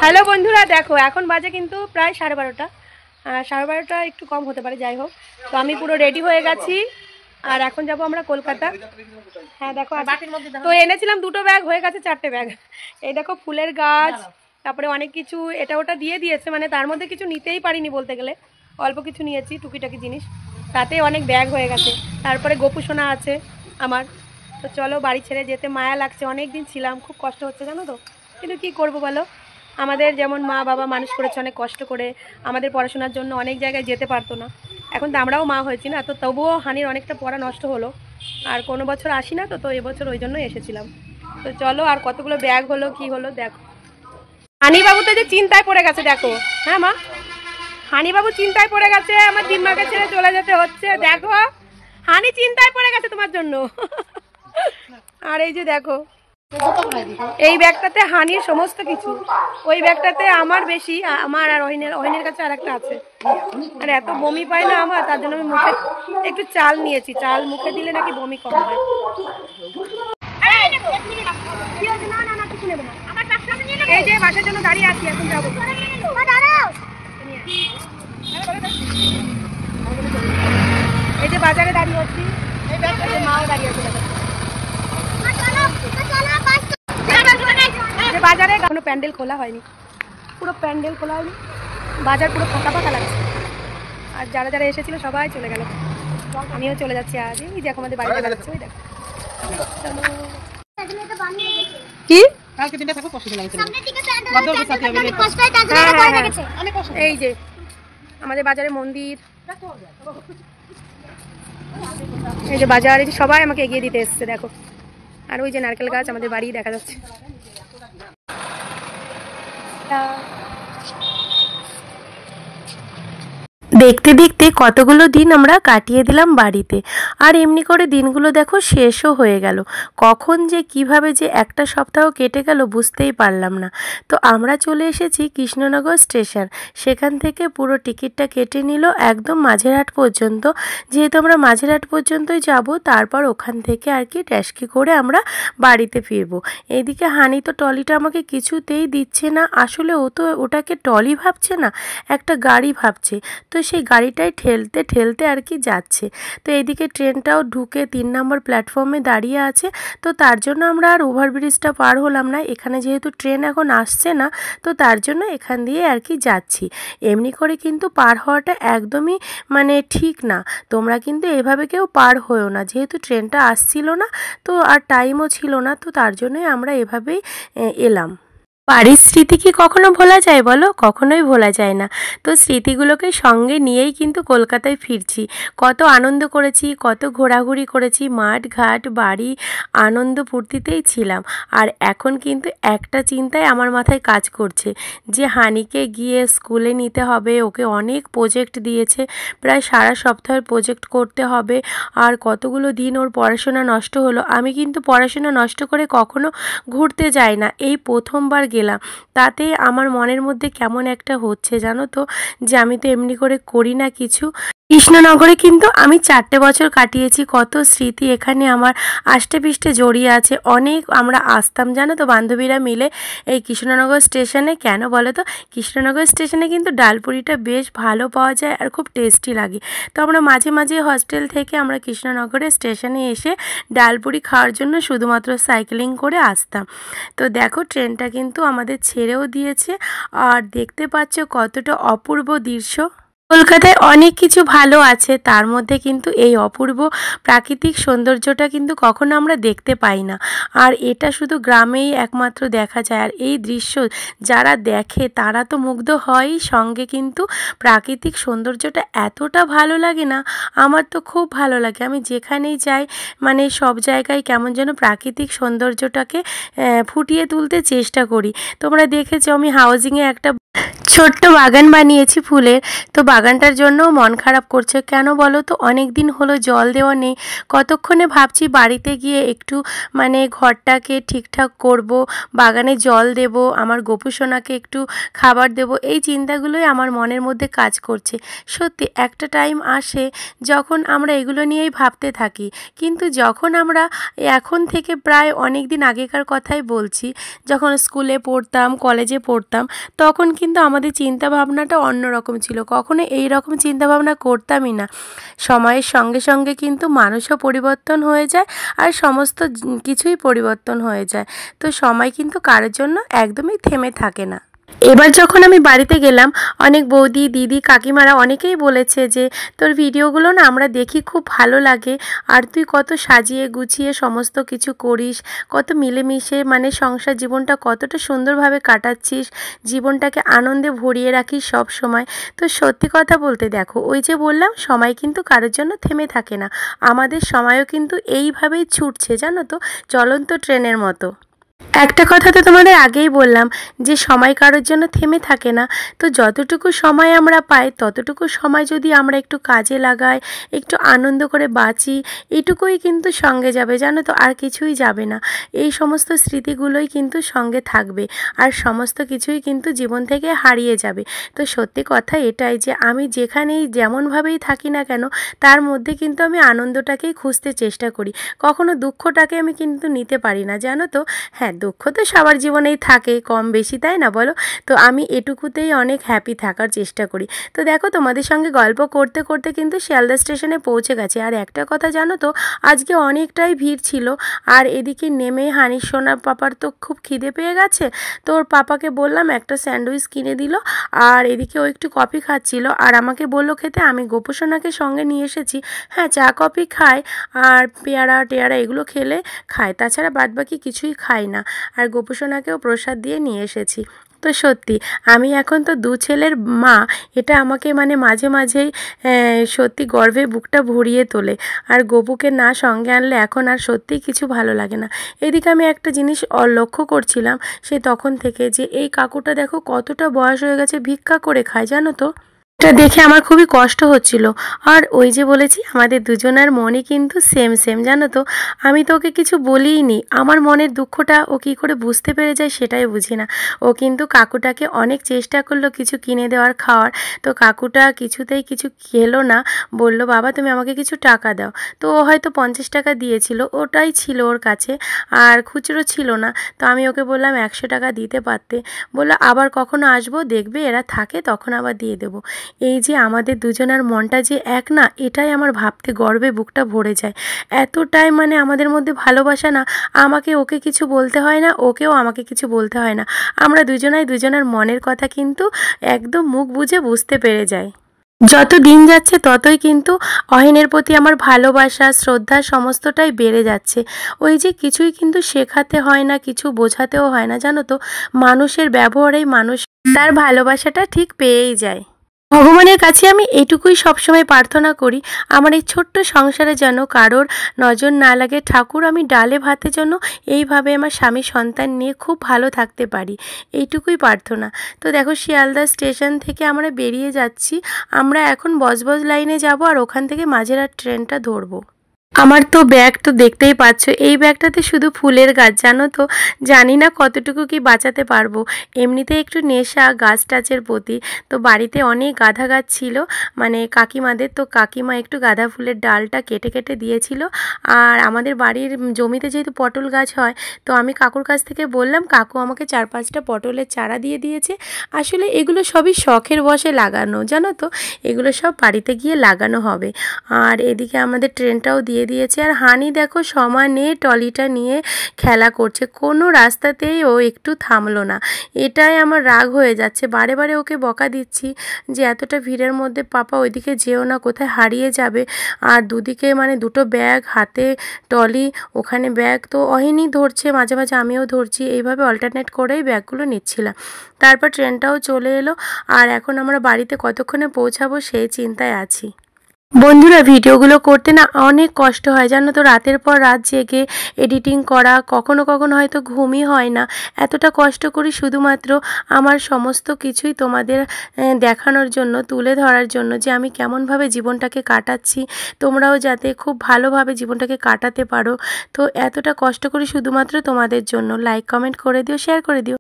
Hello বন্ধুরা, দেখো এখন বাজে কিন্তু প্রায় 12:30। 12:30 একটু কম হতে পারে, যাই হোক। তো আমি পুরো রেডি হয়ে গেছি আর এখন যাব আমরা কলকাতা। হ্যাঁ দেখো, তো এনেছিলাম 2টো ব্যাগ, হয়ে গেছে 4টে ব্যাগ। এই দেখো ফুলের গাছ, তারপরে অনেক কিছু এটা ওটা দিয়ে দিয়েছে, মানে তার মধ্যে কিছু নিতেই পারিনি বলতে গেলে, অল্প কিছু নিয়েছি টুকিটাকি জিনিস, তাতে অনেক ব্যাগ হয়ে গেছে। তারপরে গোপু সোনা আছে আমার। তো চলো, বাড়ি ছেড়ে যেতে মায়া লাগছে, অনেক দিন ছিলাম, খুব কষ্ট হচ্ছে জানো তো, কিন্তু কি করব বলো, আমাদের যেমন মা বাবা মানুষ করেছে অনেক কষ্ট করে, আমাদের পড়াশোনার জন্য অনেক জায়গায় যেতে পারতো না। এখন তো আমরাও মা হয়েছি না, তো তবুও হানির অনেকটা পড়া নষ্ট হলো, আর কোনো বছর আসি না, তো এবছর ওই জন্যই এসেছিলাম। তো চলো, আর কতগুলো ব্যাগ হলো কি হলো দেখো। হানি বাবু তো যে চিন্তায় পড়ে গেছে দেখো। হ্যাঁ মা, হানি বাবু চিন্তায় পড়ে গেছে, আমার দিনমাকে ছেড়ে চলে যেতে হচ্ছে। দেখো হানি চিন্তায় পড়ে গেছে তোমার জন্য। আর এই যে দেখো, এই ব্যাগটাতে হানির সমস্ত কিছু, ওই ব্যাগটাতে আমার বেশি, আমার আর অহিনের কাছে আর একটা আছে। আর এত বমি পায় না আমার, তার জন্য আমি মুখে একটু চাল নিয়েছি, চাল মুখে দিলে নাকি বমি কম হয়। এই যে বাসার জন্য দাঁড়িয়ে আছি, এখন যাবো। এই যে বাজারে দাঁড়িয়ে আছি, মাও দাঁড়িয়ে আছে বাজারে। এখনো প্যান্ডেল খোলা হয়নি, পুরো প্যান্ডেল খোলা হয়নি, বাজার পুরো ফাঁকা ফাঁকা লাগছে। আর যারা যারা এসেছিল সবাই চলে গেল, আমিও চলে যাচ্ছি আজ। এই দেখো আমাদের বাড়িতে যাচ্ছে, ওই দেখো কি এই যে আমাদের বাজারে মন্দির, এই যে বাজার, এই যে সবাই আমাকে এগিয়ে দিতে এসছে দেখো। আর ওই যে নারকেল গাছ আমাদের বাড়ি দেখা যাচ্ছে। দেখতে দেখতে কতগুলো দিন আমরা কাটিয়ে দিলাম বাড়িতে, আর এমনি করে দিনগুলো দেখো শেষও হয়ে গেল। কখন যে কিভাবে যে একটা সপ্তাহ কেটে গেল বুঝতেই পারলাম না। তো আমরা চলে এসেছি কৃষ্ণনগর স্টেশন, সেখান থেকে পুরো টিকিটটা কেটে নিল একদম মাঝেরহাট পর্যন্ত। যেহেতু আমরা মাঝেরহাট পর্যন্তই যাব, তারপর ওখান থেকে আর কি ট্যাক্সি করে আমরা বাড়িতে ফিরবো। এইদিকে হানি তো ট্রলিটা আমাকে কিছুতেই দিচ্ছে না, আসলে ও তো ওটাকে ট্রলি ভাবছে না, একটা গাড়ি ভাবছে। তো সেই গাড়িটাই ঠেলতে ঠেলতে আর কি যাচ্ছে। তো এইদিকে ট্রেনটাও ঢুকে 3 নম্বর প্ল্যাটফর্মে দাঁড়িয়ে আছে। তো তার জন্য আমরা আর ওভারব্রিজটা পার হলাম না, এখানে যেহেতু ট্রেন এখন আসছে না, তো তার জন্য এখান দিয়ে আর কি যাচ্ছি। এমনি করে কিন্তু পার হওয়াটা একদমই মানে ঠিক না, তোমরা কিন্তু এভাবে কেউ পার হয়েও না, যেহেতু ট্রেনটা আসছিল না, তো আর টাইমও ছিল না, তো তার জন্যই আমরা এভাবেই এলাম। বাড়ির স্মৃতি কি কখনো ভোলা যায় বলো? কখনোই ভোলা যায় না। তো স্মৃতিগুলোকে সঙ্গে নিয়েই কিন্তু কলকাতায় ফিরছি। কত আনন্দ করেছি, কত ঘোরাঘুরি করেছি, মাঠ ঘাট বাড়ি, আনন্দ ফুর্তিতেই ছিলাম। আর এখন কিন্তু একটা চিন্তায় আমার মাথায় কাজ করছে, যে হানিকে গিয়ে স্কুলে নিতে হবে, ওকে অনেক প্রজেক্ট দিয়েছে, প্রায় সারা সপ্তাহের প্রজেক্ট করতে হবে, আর কতগুলো দিন ওর পড়াশোনা নষ্ট হলো। আমি কিন্তু পড়াশোনা নষ্ট করে কখনো ঘুরতে যাই না, এই প্রথমবার গেলাম, তাতে আমার মনের মধ্যে কেমন একটা হচ্ছে জানো তো, যে আমি তো এমনি করে করি না কিছু। কৃষ্ণনগরে কিন্তু আমি 4টে বছর কাটিয়েছি, কত স্মৃতি এখানে আমার আষ্টে পিষ্টে জড়িয়ে আছে। অনেক আমরা আসতাম জানো তো বান্ধবীরা মিলে এই কৃষ্ণনগর স্টেশনে। কেন বলো তো, কৃষ্ণনগর স্টেশনে কিন্তু ডালপুরিটা বেশ ভালো পাওয়া যায় আর খুব টেস্টি লাগে। তো আমরা মাঝে মাঝে হস্টেল থেকে আমরা কৃষ্ণনগরের স্টেশনে এসে ডালপুরি খাওয়ার জন্য শুধুমাত্র সাইকেলিং করে আসতাম। তো দেখো ট্রেনটা কিন্তু আমাদের ছেড়েও দিয়েছে, আর দেখতে পাচ্ছ কতটা অপূর্ব দৃশ্য। কলকাতায় অনেক কিছু ভালো আছে, তার মধ্যে কিন্তু এই অপূর্ব প্রাকৃতিক সৌন্দর্যটা কিন্তু কখনো আমরা দেখতে পাই না, আর এটা শুধু গ্রামেই একমাত্র দেখা যায়। আর এই দৃশ্য যারা দেখে তারা তো মুগ্ধ হয়ই, সঙ্গে কিন্তু প্রাকৃতিক সৌন্দর্যটা এতটা ভালো লাগে না, আমার তো খুব ভালো লাগে। আমি যেখানেই যাই মানে সব জায়গায় কেমন যেন প্রাকৃতিক সৌন্দর্যটাকে ফুটিয়ে তুলতে চেষ্টা করি। তোমরা দেখেছো আমি হাউজিংয়ে একটা ছোট্ট বাগান বানিয়েছি ফুলের। তো বাগানটার জন্যও মন খারাপ করছে। কেন বলো তো? অনেক দিন হলো জল দেওয়া নেই। কতক্ষণে ভাবছি বাড়িতে গিয়ে একটু মানে ঘরটাকে ঠিকঠাক করব, বাগানে জল দেব, আমার গোপু সোনাকে একটু খাবার দেব। এই চিন্তাগুলোই আমার মনের মধ্যে কাজ করছে। সত্যি একটা টাইম আসে যখন আমরা এগুলো নিয়েই ভাবতে থাকি। কিন্তু যখন আমরা এখন থেকে প্রায় অনেক দিন আগেকার কথাই বলছি, যখন স্কুলে পড়তাম, কলেজে পড়তাম, তখন কিন্তু আমাদের চিন্তাভাবনাটা অন্যরকম ছিল। কখনো এই রকম চিন্তাভাবনা করতামই না। সময়ের সঙ্গে সঙ্গে কিন্তু মানুষও পরিবর্তন হয়ে যায়, আর সমস্ত কিছুই পরিবর্তন হয়ে যায়। তো সময় কিন্তু কারোর জন্য একদমই থেমে থাকে না। এবার যখন আমি বাড়িতে গেলাম, অনেক বৌদি, দিদি, কাকিমারা অনেকেই বলেছে যে তোর ভিডিওগুলো না আমরা দেখি, খুব ভালো লাগে, আর তুই কত সাজিয়ে গুছিয়ে সমস্ত কিছু করিস, কত মিলেমিশে মানে সংসার জীবনটা কতটা সুন্দরভাবে কাটাচ্ছিস, জীবনটাকে আনন্দে ভরিয়ে রাখিস সব সময়। তো সত্যি কথা বলতে দেখো, ওই যে বললাম, সময় কিন্তু কারোর জন্য থেমে থাকে না। আমাদের সময়ও কিন্তু এইভাবেই ছুটছে, জানো তো, চলন্ত ট্রেনের মতো। একটা কথা তো তোমাদের আগেই বললাম যে সময় কারোর জন্য থেমে থাকে না। তো যতটুকু সময় আমরা পাই, ততটুকু সময় যদি আমরা একটু কাজে লাগাই, একটু আনন্দ করে বাঁচি, এটুকুই কিন্তু সঙ্গে যাবে, জানো তো, আর কিছুই যাবে না। এই সমস্ত স্মৃতিগুলোই কিন্তু সঙ্গে থাকবে, আর সমস্ত কিছুই কিন্তু জীবন থেকে হারিয়ে যাবে। তো সত্যি কথা এটাই যে আমি যেখানেই যেমনভাবেই থাকি না কেন, তার মধ্যে কিন্তু আমি আনন্দটাকেই খুঁজতে চেষ্টা করি। কখনো দুঃখটাকে আমি কিন্তু নিতে পারি না, জানো তো। হ্যাঁ, দুঃখ তো সবার জীবনেই থাকে, কম বেশি, তাই না বলো? তো আমি এটুকুতেই অনেক হ্যাপি থাকার চেষ্টা করি। তো দেখো, তোমাদের সঙ্গে গল্প করতে করতে কিন্তু শিয়ালদা স্টেশনে পৌঁছে গেছে। আর একটা কথা জানো তো, আজকে অনেকটাই ভিড় ছিল। আর এদিকে নেমে হানির সোনার পাপার তো খুব খিদে পেয়ে গেছে। তো ওর পাপাকে বললাম একটা স্যান্ডউইচ কিনে দিল, আর এদিকে ও একটু কফি খাচ্ছিল, আর আমাকে বললো খেতে। আমি গোপু সোনাকে সঙ্গে নিয়ে এসেছি। হ্যাঁ, চা কফি খায়, আর পেয়ারা টেয়ারা এগুলো খেলে খায়, তাছাড়া বাদবাকি কিছুই খায় না। আর গোপু সোনাকেও প্রসাদ দিয়ে নিয়ে এসেছি। তো সত্যি আমি এখন তো 2 ছেলের মা, এটা আমাকে মানে মাঝে মাঝেই সত্যি গর্বে বুকটা ভরিয়ে তোলে। আর গোপুকে না সঙ্গে আনলে এখন আর সত্যিই কিছু ভালো লাগে না। এদিকে আমি একটা জিনিস লক্ষ্য করছিলাম সে তখন থেকে, যে এই কাকুটা দেখো কতটা বয়স হয়ে গেছে, ভিক্ষা করে খায়, জানো তো। এটা দেখে আমার খুবই কষ্ট হচ্ছিল। আর ওই যে বলেছি, আমাদের দুজনের মনই কিন্তু সেম সেম, জানো তো। আমি তো ওকে কিছু বলিই নি, আমার মনের দুঃখটা ও কী করে বুঝতে পেরে যায় সেটাই বুঝি না। ও কিন্তু কাকুটাকে অনেক চেষ্টা করলো কিছু কিনে দেওয়ার, খাওয়ার। তো কাকুটা কিছুতেই কিছু খেলো না, বলল বাবা তুমি আমাকে কিছু টাকা দাও। তো ও হয়তো 50 টাকা দিয়েছিল, ওটাই ছিল ওর কাছে, আর খুচরো ছিল না। তো আমি ওকে বললাম 100 টাকা দিতে পারতে। বললো আবার কখনো আসবো, দেখবে এরা থাকে, তখন আবার দিয়ে দেবো। এই যে আমাদের দুজনের মনটা যে এক না, এটাই আমার ভাবতে গর্বে বুকটা ভরে যায়। এতটাই মানে আমাদের মধ্যে ভালোবাসা না, আমাকে ওকে কিছু বলতে হয় না, ওকেও আমাকে কিছু বলতে হয় না। আমরা দুজনাই দুজনের মনের কথা কিন্তু একদম মুখ বুজে বুঝতে পেরে যাই। যত দিন যাচ্ছে ততই কিন্তু অহিনের প্রতি আমার ভালোবাসা, শ্রদ্ধা সমস্তটাই বেড়ে যাচ্ছে। ওই যে কিছুই কিন্তু শেখাতে হয় না, কিছু বোঝাতেও হয় না, জানো তো। মানুষের ব্যবহারেই মানুষ তার ভালোবাসাটা ঠিক পেয়েই যায়। ভগবানের কাছে আমি এটুকুই সবসময় প্রার্থনা করি, আমার এই ছোট্ট সংসারে যেন কারোর নজর না লাগে। ঠাকুর, আমি ডালে ভাতে যেন এইভাবে আমার স্বামী সন্তান নিয়ে খুব ভালো থাকতে পারি, এইটুকুই প্রার্থনা। তো দেখো, শিয়ালদা স্টেশন থেকে আমরা বেরিয়ে যাচ্ছি। আমরা এখন বজবজ লাইনে যাব, আর ওখান থেকে মাঝেরহাট ট্রেনটা ধরবো। আমার তো ব্যাগ তো দেখতেই পাচ্ছ, এই ব্যাগটাতে শুধু ফুলের গাছ, জানো তো। জানি না কতটুকু কি বাঁচাতে পারবো। এমনিতে একটু নেশা গাছ টাছের প্রতি। তো বাড়িতে অনেক গাঁদা গাছ ছিল, মানে কাকিমাদের। তো কাকিমা একটু গাঁদা ফুলের ডালটা কেটে কেটে দিয়েছিল। আর আমাদের বাড়ির জমিতে যেহেতু পটল গাছ হয়, তো আমি কাকুর কাছ থেকে বললাম, কাকু আমাকে 4-5টা পটলের চারা দিয়ে দিয়েছে। আসলে এগুলো সবই শখের বশে লাগানো, জানো তো। এগুলো সব বাড়িতে গিয়ে লাগানো হবে। আর এদিকে আমাদের ট্রেনটাও দিয়ে দিয়েছে। আর হানি দেখো সমানে টলিটা নিয়ে খেলা করছে, কোনো রাস্তাতেই ও একটু থামলো না। এটাই আমার রাগ হয়ে যাচ্ছে। বারে বারে ওকে বকা দিচ্ছি যে এতটা ভিড়ের মধ্যে পাপা ওইদিকে যেও না, কোথায় হারিয়ে যাবে। আর দুদিকে মানে দুটো ব্যাগ, হাতে টলি, ওখানে ব্যাগ। তো অহিনী ধরছে, মাঝে মাঝে আমিও ধরছি, এইভাবে অল্টারনেট করেই ব্যাগগুলো নিচ্ছিলাম। তারপর ট্রেনটাও চলে এলো। আর এখন আমরা বাড়িতে কতক্ষণে পৌঁছাবো সেই চিন্তায় আছি। বন্ধুরা, ভিডিওগুলো করতে না অনেক কষ্ট হয় জানো তো। রাতের পর রাত জেগে এডিটিং করা, কখনো কখনো হয়তো ঘুমই হয় না। এতটা কষ্ট করি শুধুমাত্র আমার সমস্ত কিছুই তোমাদের দেখানোর জন্য, তুলে ধরার জন্য যে আমি কেমনভাবে জীবনটাকে কাটাচ্ছি, তোমরাও যাতে খুব ভালোভাবে জীবনটাকে কাটাতে পারো। তো এতটা কষ্ট করি শুধুমাত্র তোমাদের জন্য। লাইক কমেন্ট করে দিও, শেয়ার করে দিও।